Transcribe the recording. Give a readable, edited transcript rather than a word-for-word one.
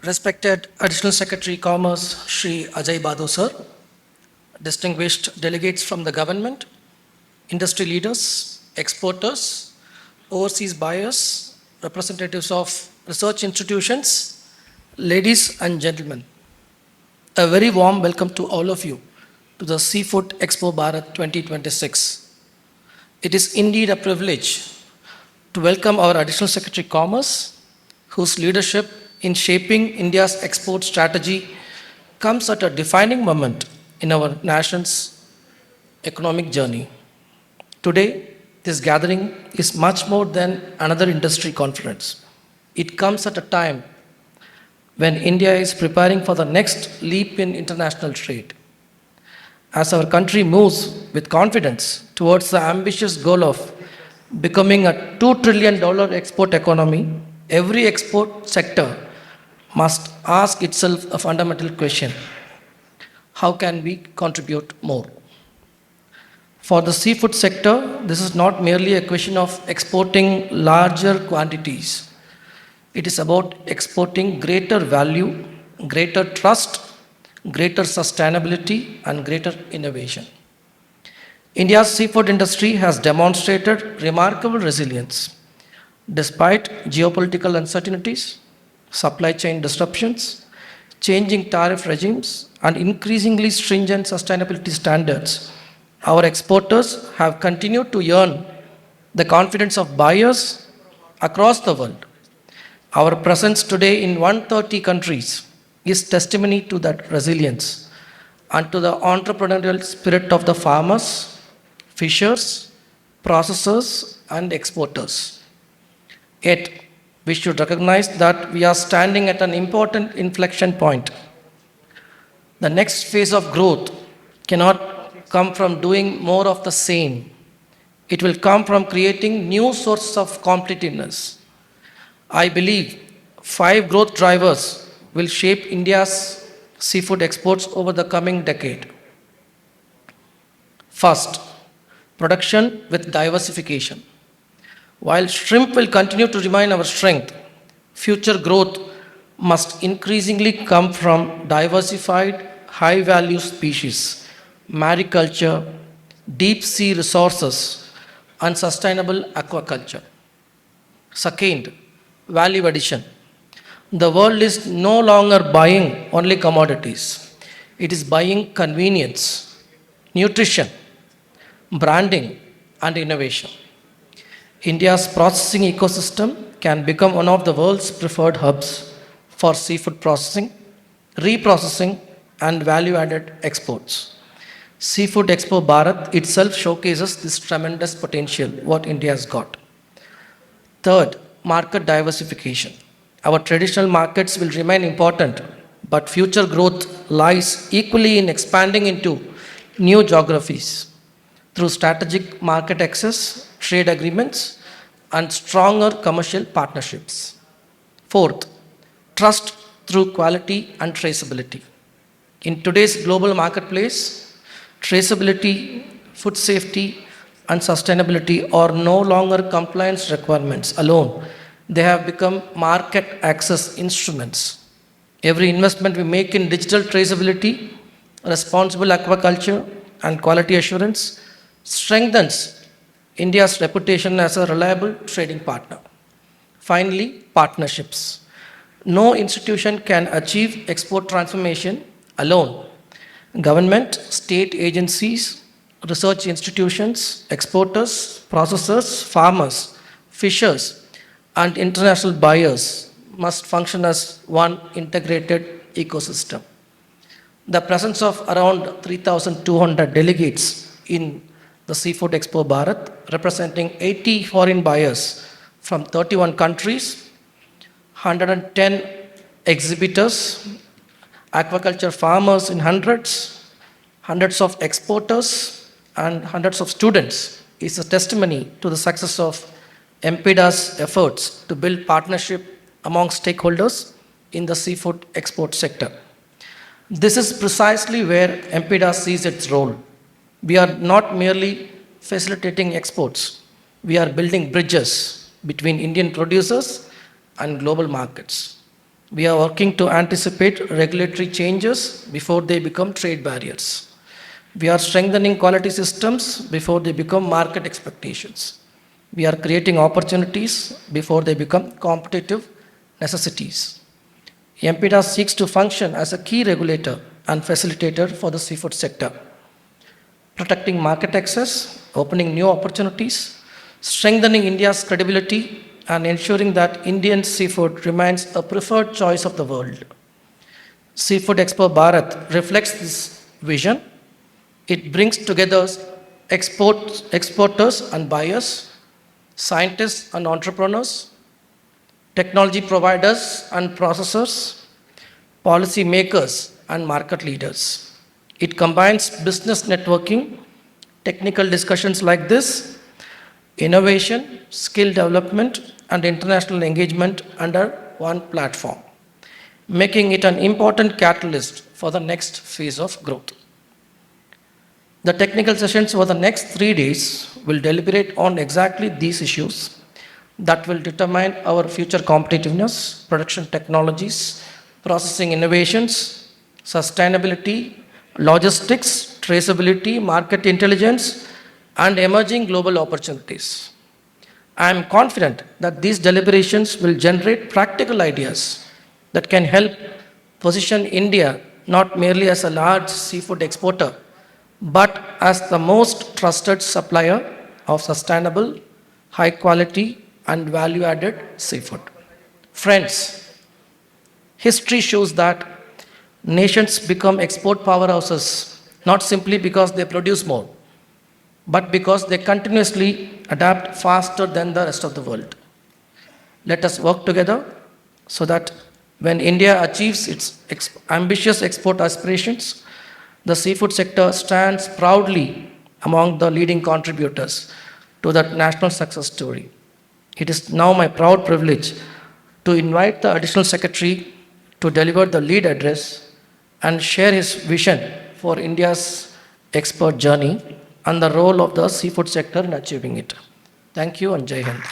Respected Additional Secretary Commerce, Shri Ajay Bhadoo, sir, distinguished delegates from the government, industry leaders, exporters, overseas buyers, representatives of research institutions, ladies and gentlemen, a very warm welcome to all of you to the Seafood Expo Bharat 2026. It is indeed a privilege to welcome our Additional Secretary Commerce, whose leadership in shaping India's export strategy comes at a defining moment in our nation's economic journey. Today, this gathering is much more than another industry conference. It comes at a time when India is preparing for the next leap in international trade. As our country moves with confidence towards the ambitious goal of becoming a $2 trillion export economy, every export sector must ask itself a fundamental question: how can we contribute more? For the seafood sector, this is not merely a question of exporting larger quantities. It is about exporting greater value, greater trust, greater sustainability, and greater innovation. India's seafood industry has demonstrated remarkable resilience despite geopolitical uncertainties, supply chain disruptions, changing tariff regimes, and increasingly stringent sustainability standards. Our exporters have continued to earn the confidence of buyers across the world. Our presence today in 130 countries is testimony to that resilience and to the entrepreneurial spirit of the farmers, fishers, processors, and exporters. Yet, we should recognize that we are standing at an important inflection point. The next phase of growth cannot come from doing more of the same. It will come from creating new sources of competitiveness. I believe 5 growth drivers will shape India's seafood exports over the coming decade. First, production with diversification. While shrimp will continue to remain our strength, future growth must increasingly come from diversified, high-value species, mariculture, deep-sea resources, and sustainable aquaculture. Second, value addition. The world is no longer buying only commodities. It is buying convenience, nutrition, branding, and innovation. India's processing ecosystem can become one of the world's preferred hubs for seafood processing, reprocessing, and value-added exports. Seafood Expo Bharat itself showcases this tremendous potential what India has got. Third, market diversification. Our traditional markets will remain important, but future growth lies equally in expanding into new geographies through strategic market access, trade agreements, and stronger commercial partnerships. Fourth, trust through quality and traceability. In today's global marketplace, traceability, food safety, and sustainability are no longer compliance requirements alone. They have become market access instruments. Every investment we make in digital traceability, responsible aquaculture, and quality assurance strengthens India's reputation as a reliable trading partner. Finally, partnerships. No institution can achieve export transformation alone. Government, state agencies, research institutions, exporters, processors, farmers, fishers, and international buyers must function as one integrated ecosystem. The presence of around 3,200 delegates in the Seafood Expo Bharat, representing 80 foreign buyers from 31 countries, 110 exhibitors, aquaculture farmers in hundreds, hundreds of exporters, and hundreds of students is a testimony to the success of MPEDA's efforts to build partnership among stakeholders in the seafood export sector. This is precisely where MPEDA sees its role. We are not merely facilitating exports, we are building bridges between Indian producers and global markets. We are working to anticipate regulatory changes before they become trade barriers. We are strengthening quality systems before they become market expectations. We are creating opportunities before they become competitive necessities. MPEDA seeks to function as a key regulator and facilitator for the seafood sector, protecting market access, opening new opportunities, strengthening India's credibility, and ensuring that Indian seafood remains a preferred choice of the world. Seafood Expo Bharat reflects this vision. It brings together exporters and buyers, scientists and entrepreneurs, technology providers and processors, policy makers and market leaders. It combines business networking, technical discussions like this, innovation, skill development, and international engagement under one platform, making it an important catalyst for the next phase of growth. The technical sessions over the next 3 days will deliberate on exactly these issues that will determine our future competitiveness, production technologies, processing innovations, sustainability, logistics, traceability, market intelligence, and emerging global opportunities. I am confident that these deliberations will generate practical ideas that can help position India not merely as a large seafood exporter, but as the most trusted supplier of sustainable, high quality, and value added seafood. Friends, history shows that nations become export powerhouses not simply because they produce more, but because they continuously adapt faster than the rest of the world. Let us work together so that when India achieves its ambitious export aspirations, the seafood sector stands proudly among the leading contributors to that national success story. It is now my proud privilege to invite the Additional Secretary to deliver the lead address and share his vision for India's export journey and the role of the seafood sector in achieving it. Thank you and Jai Hind.